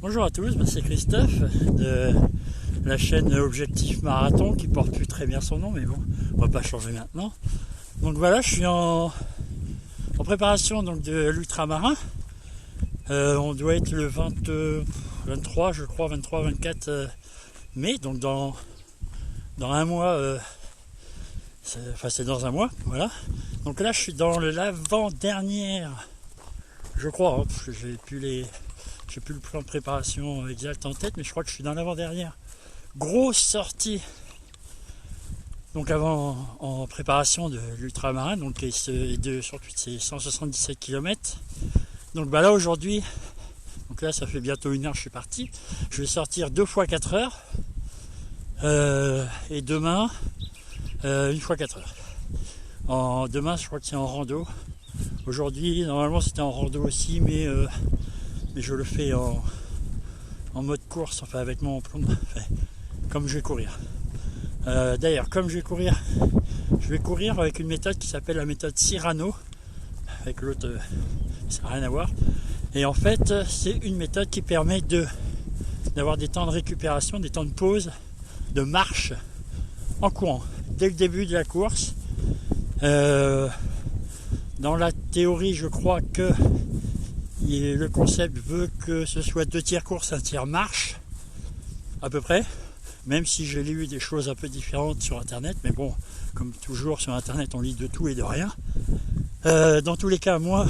Bonjour à tous, c'est Christophe de la chaîne Objectif Marathon qui porte plus très bien son nom, mais bon, on va pas changer maintenant. Donc voilà, je suis en préparation donc, de l'ultramarin. On doit être le 23, je crois, 23-24 mai, donc dans un mois, c'est dans un mois, voilà. Donc là, je suis dans l'avant-dernière, je crois, hein, parce que j'ai plus le plan de préparation exact en tête, mais je crois que je suis dans l'avant-dernière grosse sortie. Donc avant, en préparation de l'ultramarin, donc surtout c'est 177 km. Donc bah là aujourd'hui, donc là ça fait bientôt 1 heure que je suis parti. Je vais sortir 2 fois 4 heures et demain 1 fois 4 heures. Demain je crois que c'est en rando. Aujourd'hui normalement c'était en rando aussi, mais je le fais en mode course, enfin avec mon plomb, comme je vais courir. D'ailleurs, comme je vais courir avec une méthode qui s'appelle la méthode Cyrano. Avec l'autre, ça n'a rien à voir. Et en fait, c'est une méthode qui permet d'avoir des temps de récupération, des temps de pause, de marche en courant. Dès le début de la course, dans la théorie, je crois que le concept veut que ce soit 2 tiers course, 1 tiers marche, à peu près. Même si j'ai lu des choses un peu différentes sur internet, mais bon, comme toujours sur internet on lit de tout et de rien. Dans tous les cas, moi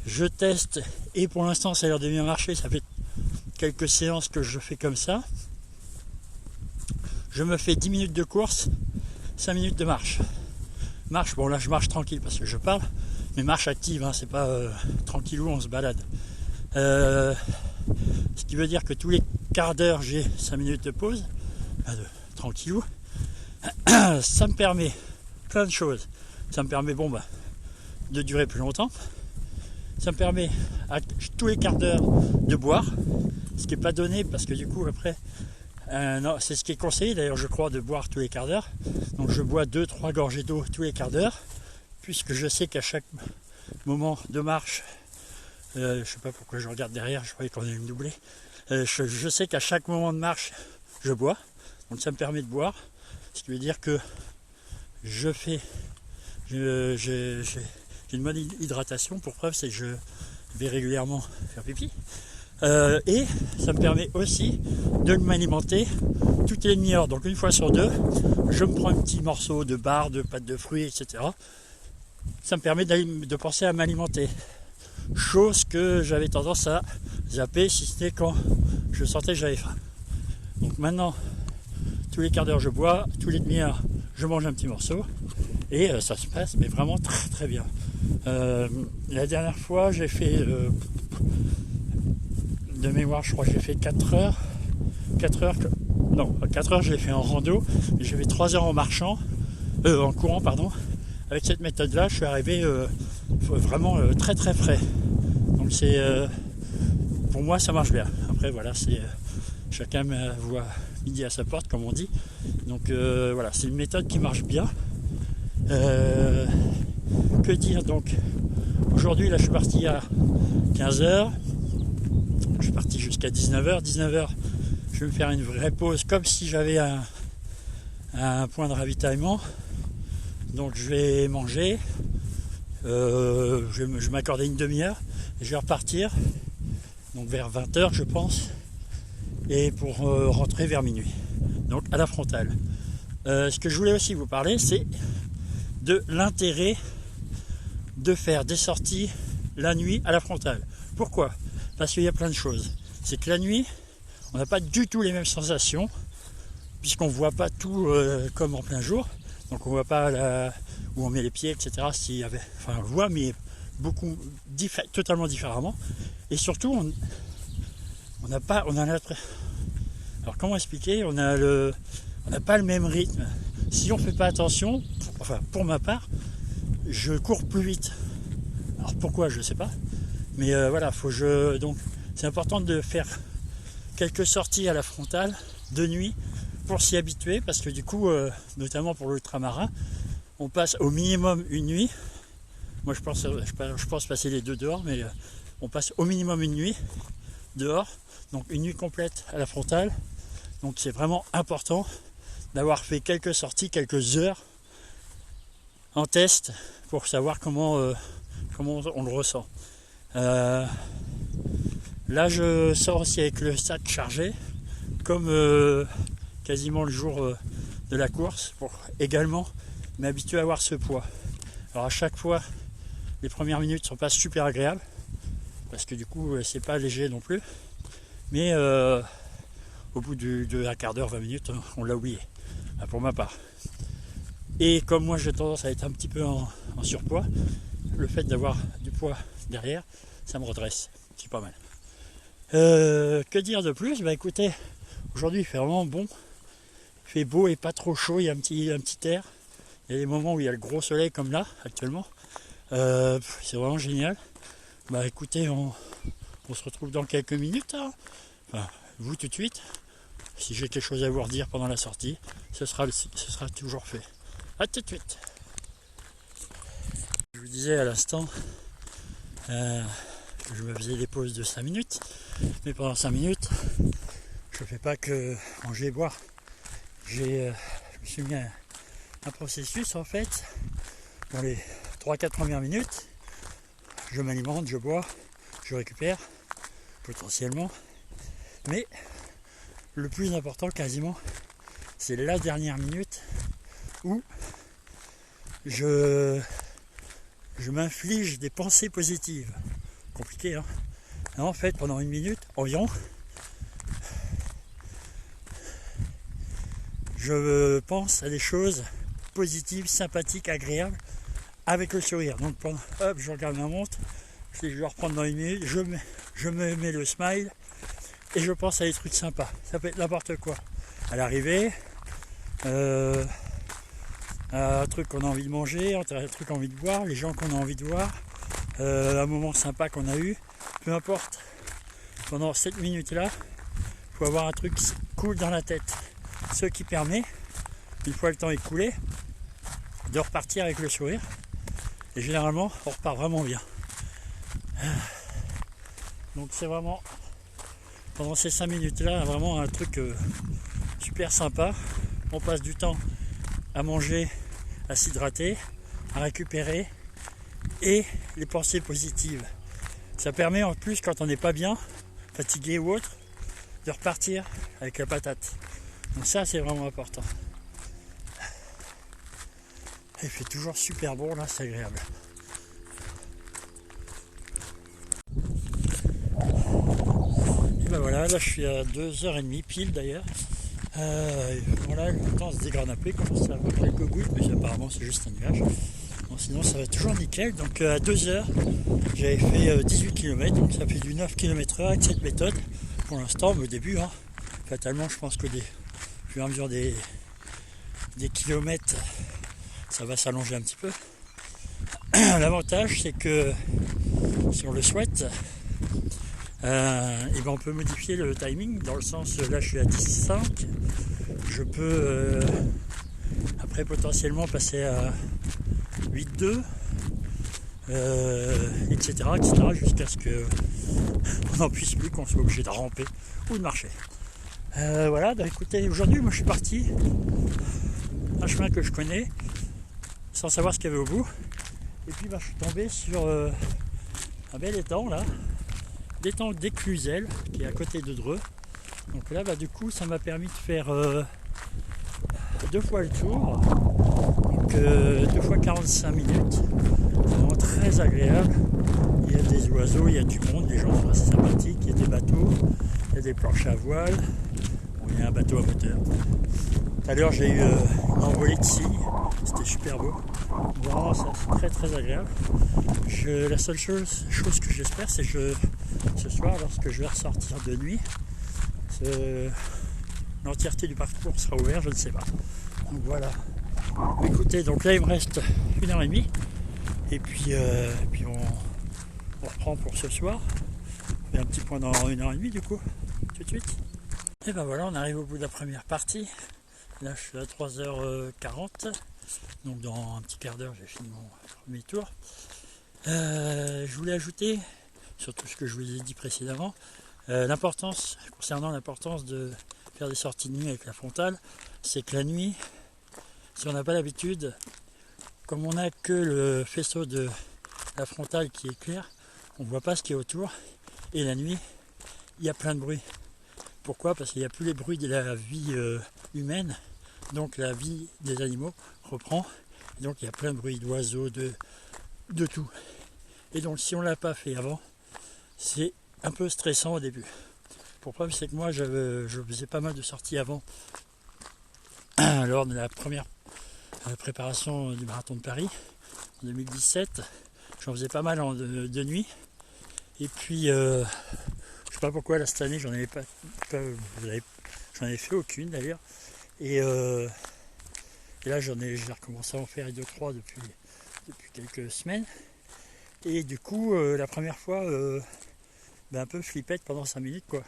je teste et pour l'instant ça a l'air de bien marcher. Ça fait quelques séances que je fais comme ça. Je me fais 10 minutes de course, 5 minutes de marche. Bon là je marche tranquille parce que je parle, mais marche active, hein, c'est pas tranquillou on se balade. Ce qui veut dire que tous les quarts d'heure j'ai 5 minutes de pause, tranquillou. Ça me permet plein de choses. Ça me permet de durer plus longtemps. Ça me permet à tous les quarts d'heure de boire, ce qui n'est pas donné parce que du coup après, non, c'est ce qui est conseillé d'ailleurs je crois de boire tous les quarts d'heure. Donc je bois 2-3 gorgées d'eau tous les quarts d'heure, puisque je sais qu'à chaque moment de marche, je sais pas pourquoi je regarde derrière, je croyais qu'on allait me doubler. Je sais qu'à chaque moment de marche, je bois, donc ça me permet de boire, ce qui veut dire que j'ai une bonne hydratation. Pour preuve, c'est que je vais régulièrement faire pipi. Et ça me permet aussi de m'alimenter toutes les demi-heures, donc 1 fois sur 2, je me prends un petit morceau de barre, de pâte de fruits, etc. Ça me permet de penser à m'alimenter. Chose que j'avais tendance à zapper si c'était quand je sentais que j'avais faim. Donc maintenant, tous les quarts d'heure je bois, tous les demi-heures je mange un petit morceau et ça se passe mais vraiment très très bien. La dernière fois j'ai fait de mémoire, je crois que j'ai fait 4 heures. 4 heures je l'ai fait en rando, mais j'ai fait 3 heures en marchant, en courant pardon. Avec cette méthode là je suis arrivé vraiment très très frais. Donc c'est pour moi ça marche bien. Après voilà, c'est chacun voit midi à sa porte comme on dit. Donc voilà, c'est une méthode qui marche bien. Que dire donc, aujourd'hui là je suis parti à 15h, je suis parti jusqu'à 19h. 19h je vais me faire une vraie pause comme si j'avais un point de ravitaillement. Donc je vais manger, je vais m'accorder une demi-heure et je vais repartir donc vers 20h je pense, et pour rentrer vers minuit, donc à la frontale. Ce que je voulais aussi vous parler, c'est de l'intérêt de faire des sorties la nuit à la frontale. Pourquoi ? Parce qu'il y a plein de choses. C'est que la nuit, on n'a pas du tout les mêmes sensations, puisqu'on ne voit pas tout comme en plein jour. Donc on ne voit pas où on met les pieds, etc. On le voit, mais totalement différemment. Et surtout, on n'a pas... Alors comment expliquer ? On n'a pas le même rythme. Si on ne fait pas attention, pour ma part, je cours plus vite. Alors pourquoi, je ne sais pas. Mais voilà, donc c'est important de faire quelques sorties à la frontale de nuit pour s'y habituer, parce que du coup, notamment pour l'ultramarin, on passe au minimum une nuit. Moi je pense passer les 2 dehors, mais on passe au minimum une nuit dehors, donc une nuit complète à la frontale. Donc c'est vraiment important d'avoir fait quelques sorties, quelques heures en test pour savoir comment on le ressent. Là je sors aussi avec le sac chargé, comme quasiment le jour de la course, pour également m'habituer à avoir ce poids. Alors à chaque fois, les premières minutes sont pas super agréables, parce que du coup c'est pas léger non plus, mais au bout d'un quart d'heure, 20 minutes, on l'a oublié, pour ma part. Et comme moi j'ai tendance à être un petit peu en surpoids, le fait d'avoir du poids derrière, ça me redresse, c'est pas mal. Que dire de plus? Bah écoutez, aujourd'hui il fait vraiment bon, il fait beau et pas trop chaud, il y a un petit air. Il y a des moments où il y a le gros soleil comme là actuellement, c'est vraiment génial. Bah écoutez, on se retrouve dans quelques minutes, hein. Enfin, vous tout de suite. Si j'ai quelque chose à vous redire pendant la sortie, ce sera toujours fait. A tout de suite. Je vous disais à l'instant, je me faisais des pauses de 5 minutes, mais pendant 5 minutes, je ne fais pas que manger et boire. Je me suis mis un processus en fait. Dans les 3-4 premières minutes, je m'alimente, je bois, je récupère potentiellement, mais le plus important quasiment, c'est la dernière minute où je m'inflige des pensées positives. Compliqué, hein? En fait, pendant une minute environ, je pense à des choses positives, sympathiques, agréables, avec le sourire. Donc, hop, je regarde ma montre, si je dois reprendre dans une minute, je me mets le smile, et je pense à des trucs sympas. Ça peut être n'importe quoi. À l'arrivée, un truc qu'on a envie de manger, un truc qu'on a envie de boire, les gens qu'on a envie de voir, un moment sympa qu'on a eu, peu importe. Pendant cette minute-là, il faut avoir un truc cool dans la tête. Ce qui permet, une fois le temps écoulé, de repartir avec le sourire. Et généralement, on repart vraiment bien. Donc c'est vraiment, pendant ces 5 minutes-là, vraiment un truc super sympa. On passe du temps à manger, à s'hydrater, à récupérer, et les pensées positives. Ça permet en plus, quand on n'est pas bien, fatigué ou autre, de repartir avec la patate. Donc ça, c'est vraiment important. Il fait toujours super bon là, c'est agréable. Et ben voilà, là je suis à 2h30 pile d'ailleurs. Voilà, le temps se dégrade un peu, il commence à avoir quelques gouttes, mais apparemment c'est juste un nuage. Bon, sinon ça va toujours nickel. Donc à 2h, j'avais fait 18 km, donc ça fait du 9 km/h avec cette méthode. Pour l'instant, au début, hein, fatalement, je pense que au fur et à mesure des kilomètres, ça va s'allonger un petit peu. L'avantage, c'est que si on le souhaite, et ben on peut modifier le timing, dans le sens, là je suis à 10,5, je peux après potentiellement passer à 8,2, etc., jusqu'à ce qu'on n'en puisse plus, qu'on soit obligé de ramper ou de marcher. Voilà, bah écoutez, aujourd'hui moi je suis parti un chemin que je connais, sans savoir ce qu'il y avait au bout, et puis bah, je suis tombé sur un bel étang là, l'étang d'Éclusel, qui est à côté de Dreux. Donc là bah, du coup ça m'a permis de faire 2 fois le tour, donc 2 fois 45 minutes, c'est vraiment très agréable. Il y a des oiseaux, il y a du monde, les gens sont assez sympathiques, il y a des bateaux, il y a des planches à voile, bon, il y a un bateau à moteur. Tout à l'heure j'ai eu une envolée de cygnes, c'était super beau, vraiment c'est très très agréable. La seule chose que j'espère, c'est que ce soir, lorsque je vais ressortir de nuit, l'entièreté du parcours sera ouvert, je ne sais pas. Donc voilà. Écoutez, donc là il me reste 1h30, et puis on reprend pour ce soir. On fait un petit point dans 1h30 du coup, tout de suite. Et ben voilà, on arrive au bout de la première partie. Là je suis à 3h40, donc dans un petit quart d'heure j'ai fini mon premier tour. Je voulais ajouter, sur tout ce que je vous ai dit précédemment, Concernant l'importance de faire des sorties de nuit avec la frontale, c'est que la nuit, si on n'a pas l'habitude, comme on n'a que le faisceau de la frontale qui est clair, on ne voit pas ce qui est autour. Et la nuit, il y a plein de bruit. Pourquoi? Parce qu'il n'y a plus les bruits de la vie humaine, donc la vie des animaux reprend. Et donc il y a plein de bruits d'oiseaux, de tout. Et donc si on ne l'a pas fait avant, c'est un peu stressant au début. Pourquoi? C'est que moi je faisais pas mal de sorties avant, lors de la première préparation du marathon de Paris en 2017. J'en faisais pas mal de nuit. Et puis je sais pas pourquoi là cette année j'en avais j'en ai fait aucune d'ailleurs. Et là j'ai recommencé à en faire 2-3 depuis quelques semaines. Et du coup la première fois un peu flippette pendant 5 minutes quoi.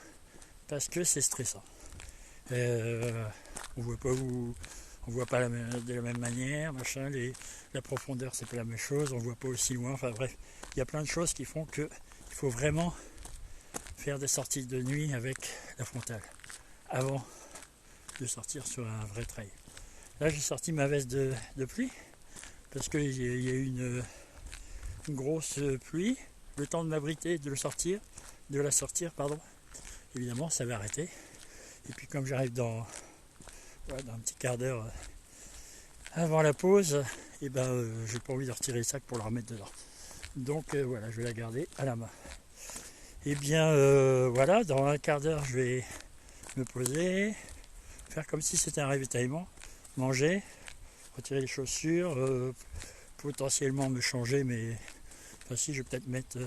Parce que c'est stressant. On voit pas de la même manière, machin, la profondeur c'est pas la même chose, on voit pas aussi loin, enfin bref, il y a plein de choses qui font que il faut vraiment faire des sorties de nuit avec la frontale avant de sortir sur un vrai trail. Là j'ai sorti ma veste de pluie parce qu'il y a eu une grosse pluie, le temps de m'abriter, de la sortir, évidemment ça va arrêter. Et puis comme j'arrive dans un petit quart d'heure avant la pause, et j'ai pas envie de retirer le sac pour le remettre dedans. Donc voilà, je vais la garder à la main. Et bien voilà, dans un quart d'heure je vais me poser, faire comme si c'était un ravitaillement, manger, retirer les chaussures, potentiellement me changer, mais si je vais peut-être mettre,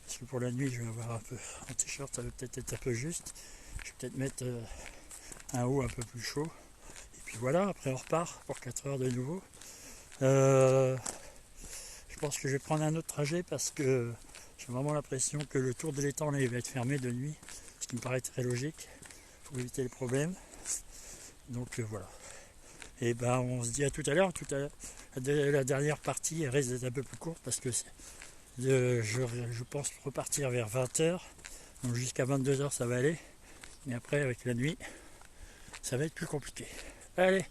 parce que pour la nuit je vais avoir un peu un t-shirt, ça va peut-être être un peu juste, je vais peut-être mettre un haut un peu plus chaud. Et puis voilà, après on repart pour 4 heures de nouveau. Je pense que je vais prendre un autre trajet parce que j'ai vraiment l'impression que le tour de l'étang là, il va être fermé de nuit, ce qui me paraît très logique pour éviter les problèmes. Donc voilà. Et on se dit à tout à l'heure. La dernière partie elle risque d'être un peu plus courte parce que je pense repartir vers 20h. Donc jusqu'à 22h ça va aller. Mais après avec la nuit, ça va être plus compliqué. Allez,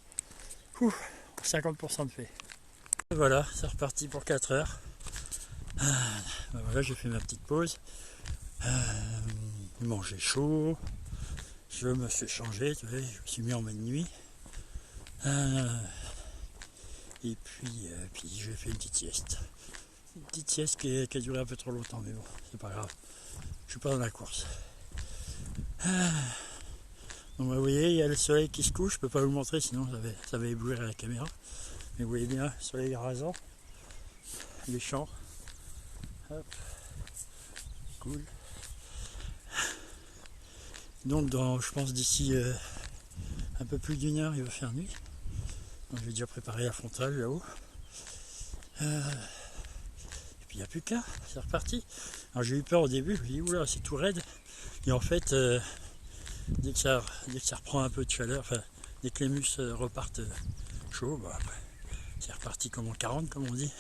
50% de fait. Et voilà, c'est reparti pour 4 heures. Voilà, j'ai fait ma petite pause. Manger chaud. Je me suis changé, je me suis mis en mode nuit. Et puis j'ai fait une petite sieste. Une petite sieste qui a duré un peu trop longtemps, mais bon, c'est pas grave. Je suis pas dans la course. Donc vous voyez, il y a le soleil qui se couche, je peux pas vous le montrer sinon ça va éblouir à la caméra. Mais vous voyez bien, le soleil rasant, les champs. Hop. Cool. Donc je pense d'ici un peu plus d'1 heure il va faire nuit. Donc j'ai déjà préparé la frontale là-haut. Et puis il n'y a plus qu'à, c'est reparti. Alors j'ai eu peur au début, je me dis oula c'est tout raide. Et en fait dès que ça reprend un peu de chaleur, dès que les muscles repartent chauds, c'est reparti comme en 40 comme on dit.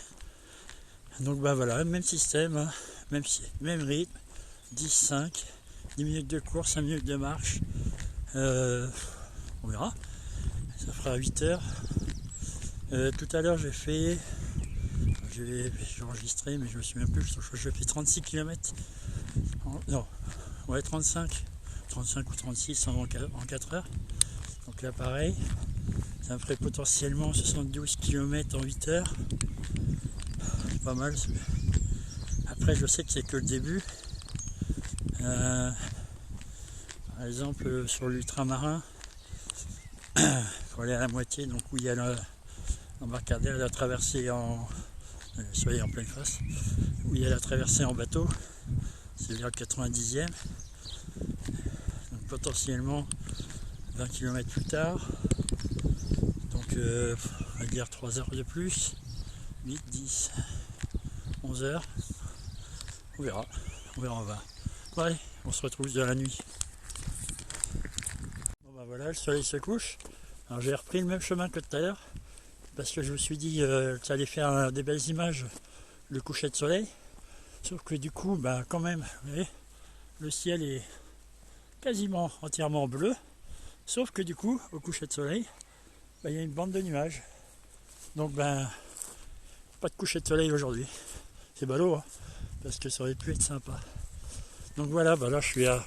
Donc voilà, même système, hein, même rythme, 10-5, 10 minutes de course, 5 minutes de marche. On verra. Ça fera 8 heures. Tout à l'heure j'ai enregistré mais je me souviens plus, j'ai fait 36 km. Non, ouais 35 ou 36 en 4 heures. Donc là pareil, ça me ferait potentiellement 72 km en 8 heures. C'est pas mal. Après je sais que c'est que le début. Par exemple sur l'ultramarin, il faut aller à la moitié, donc où il y a l'embarcadère, la traversée le soleil en pleine face, où il y a la traversée en bateau, c'est vers le 90e. Donc potentiellement 20 km plus tard, donc on va dire 3 heures de plus, 8, 10, 11 heures, on verra, on va. Bon, allez, on se retrouve dans la nuit. Bon voilà, le soleil se couche. Alors j'ai repris le même chemin que tout à l'heure, parce que je me suis dit que ça allait faire des belles images, le coucher de soleil. Sauf que du coup, quand même, vous voyez, le ciel est quasiment entièrement bleu, sauf que du coup, au coucher de soleil, il y a une bande de nuages. Donc pas de coucher de soleil aujourd'hui. C'est ballot, hein, parce que ça aurait pu être sympa. Donc voilà, là je suis à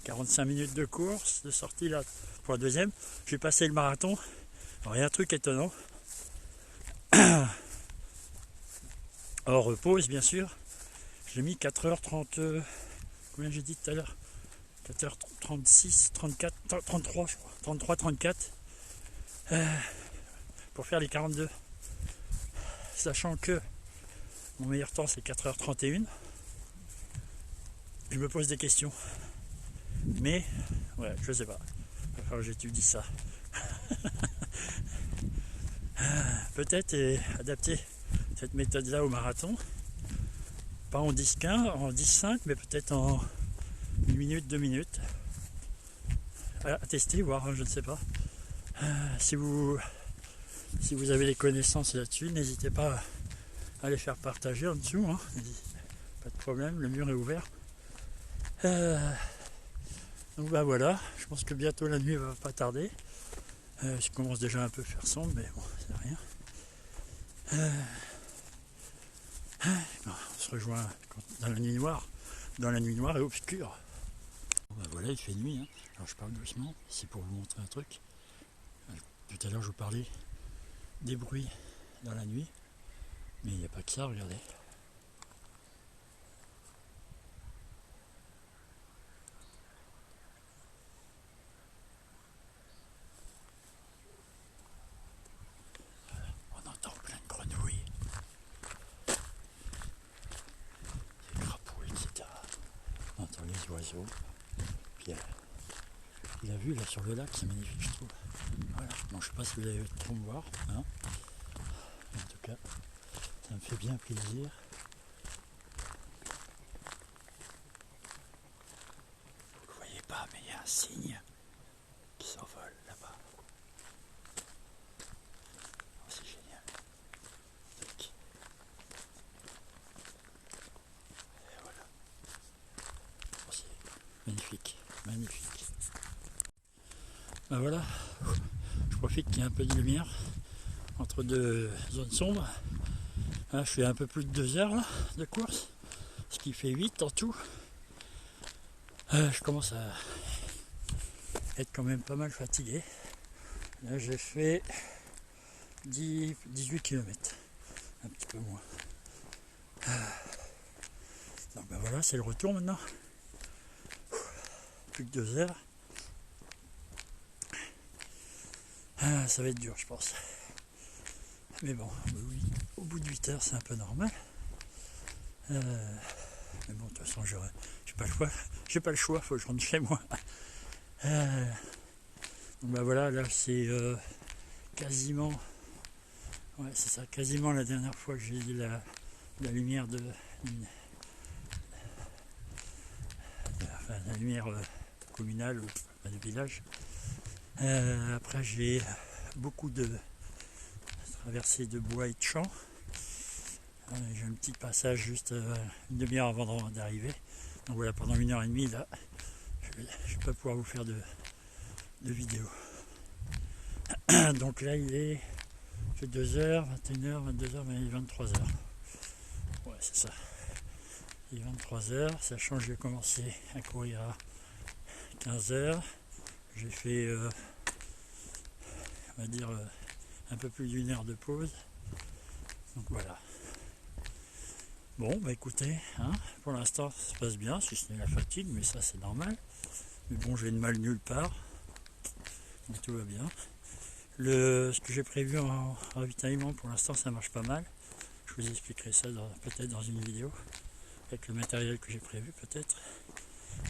45 minutes de course, de sortie là pour la deuxième. Je vais passer le marathon. Alors il y a un truc étonnant. Hors pause bien sûr. J'ai mis 4h30. Combien j'ai dit tout à l'heure? 4h36, 34, 33 je crois. 33, 34. Pour faire les 42. Sachant que mon meilleur temps c'est 4h31. Je me pose des questions. Mais ouais, je sais pas. Il va falloir que j'étudie ça. Peut-être adapter cette méthode-là au marathon. Pas en 10-15, en 10-5, mais peut-être en 1 minute, 2 minutes. À tester, voir, je ne sais pas. Si vous avez des connaissances là-dessus, n'hésitez pas à les faire partager en dessous. Hein. Pas de problème, le mur est ouvert. Donc voilà, je pense que bientôt la nuit va pas tarder. Je commence déjà un peu à faire sombre, mais bon, c'est rien. On se rejoint dans la nuit noire et obscure. Voilà, il fait nuit. Hein. Alors je parle doucement, c'est pour vous montrer un truc. Tout à l'heure je vous parlais des bruits dans la nuit, mais il n'y a pas que ça, regardez. On entend plein de grenouilles, des crapauds, etc. On entend les oiseaux. Puis il a vu là sur le lac, c'est magnifique je trouve. Voilà. Bon, je sais pas si vous allez trop me voir, hein. En tout cas, ça me fait bien plaisir. Vous ne le voyez pas, mais il y a un cygne qui s'envole là-bas. Oh, c'est génial. Donc, et voilà. Oh, c'est magnifique, magnifique. Voilà, je profite qu'il y ait un peu de lumière entre deux zones sombres. Là, je fais un peu plus de 2 heures là, de course, ce qui fait 8 en tout. Je commence à être quand même pas mal fatigué. Là j'ai fait 18 km, un petit peu moins. Donc voilà, c'est le retour maintenant. Plus que 2 heures. Ça va être dur je pense. Mais bon, oui, au bout de 8 heures c'est un peu normal. Mais bon, de toute façon j'ai pas le choix. J'ai pas le choix, faut que je rentre chez moi. Donc voilà, là c'est quasiment. Ouais, c'est ça, quasiment la dernière fois que j'ai eu la lumière la lumière communale du village. Après j'ai beaucoup de traversées de bois et de champs. J'ai un petit passage juste une demi-heure avant d'arriver. Donc voilà, pendant 1h30 là, je vais pas pouvoir vous faire de vidéo. Donc là il est 2h, 21h, 22h, mais il est 23h. Ouais, c'est ça. Il est 23h, sachant que j'ai commencé à courir à 15h. J'ai fait, on va dire, un peu plus d'1 heure de pause. Donc voilà. Bon, écoutez, hein, pour l'instant ça se passe bien, si ce n'est la fatigue, mais ça c'est normal. Mais bon, j'ai de mal nulle part. Donc tout va bien. Ce que j'ai prévu en ravitaillement, pour l'instant ça marche pas mal. Je vous expliquerai ça peut-être dans une vidéo, avec le matériel que j'ai prévu peut-être.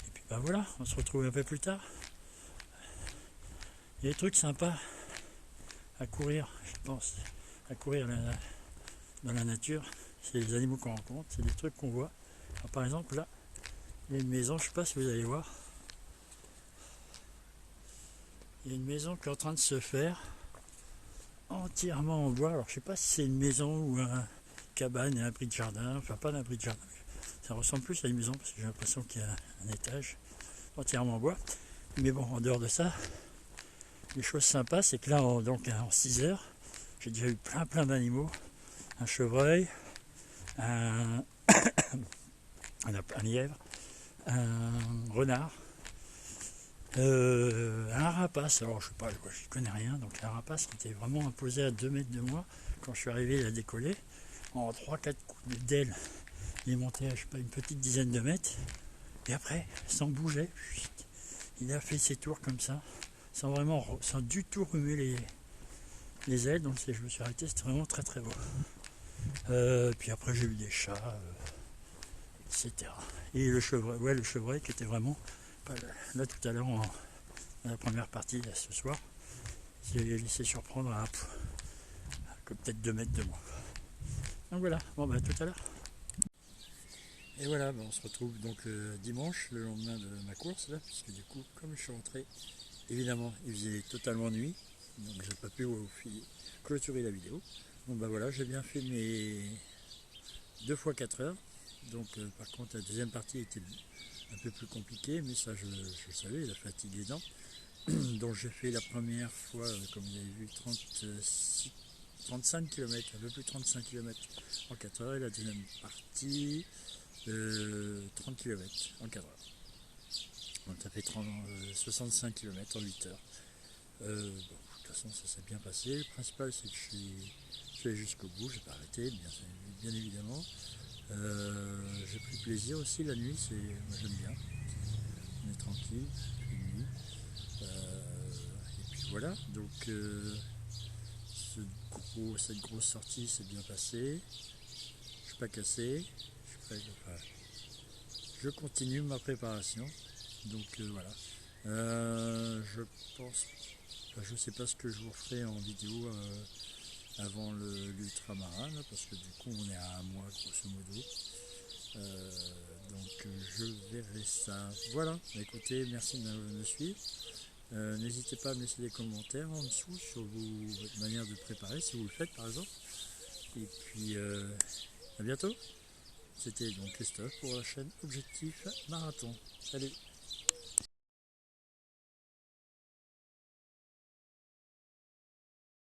Et puis voilà, on se retrouve un peu plus tard. Il y a des trucs sympas à courir, je pense, à courir dans la nature. C'est les animaux qu'on rencontre, c'est des trucs qu'on voit. Alors, par exemple là, il y a une maison, je ne sais pas si vous allez voir. Il y a une maison qui est en train de se faire entièrement en bois. Alors je sais pas si c'est une maison ou un cabane et un abri de jardin, enfin pas un abri de jardin, Ça ressemble plus à une maison parce que j'ai l'impression qu'il y a un étage entièrement en bois. Mais bon, en dehors de ça, les choses sympas, c'est que là, donc en 6 heures, j'ai déjà eu plein d'animaux. Un chevreuil, un lièvre, un renard, un rapace. Alors je sais pas, je connais rien, donc un rapace qui était vraiment imposé à 2 mètres de moi. Quand je suis arrivé, il a décollé. En 3-4 coups d'aile, il est monté à je sais pas, une petite dizaine de mètres. Et après, sans bouger, il a fait ses tours comme ça, sans du tout remuer les ailes. Donc je me suis arrêté, c'était vraiment très beau. Puis après j'ai eu des chats, etc. Et le chevreuil qui était vraiment là tout à l'heure dans la première partie là, ce soir, j'ai laissé surprendre à peut-être 2 mètres de moi. Donc voilà, bon bah tout à l'heure. Et voilà, on se retrouve donc dimanche, le lendemain de ma course là, puisque du coup comme je suis rentré, évidemment il faisait totalement nuit, donc j'ai pas pu clôturer la vidéo. Bon bah voilà, j'ai bien fait mes 2 fois 4 heures. Donc par contre la deuxième partie était un peu plus compliquée, mais ça je le savais, la fatigue aidant. Donc j'ai fait la première fois, comme vous avez vu, 35 km, un peu plus de 35 km en 4 heures, et la deuxième partie 30 km en 4 heures. Donc ça fait 65 km en 8 heures. Bon, de toute façon ça s'est bien passé. Le principal c'est que je suis allé jusqu'au bout, j'ai pas arrêté, bien évidemment. J'ai pris plaisir aussi la nuit, moi j'aime bien. On est tranquille, il fait nuit. Et puis voilà, donc cette grosse sortie s'est bien passée. Je suis pas cassé. Je continue ma préparation. Donc voilà. Je pense, je sais pas ce que je vous ferai en vidéo avant l'ultramarin, parce que du coup on est à un mois grosso modo. Donc je verrai ça. Voilà, écoutez, merci de me suivre. N'hésitez pas à me laisser des commentaires en dessous sur votre manière de préparer, si vous le faites par exemple. Et puis à bientôt. C'était donc Christophe pour la chaîne Objectif Marathon. Salut!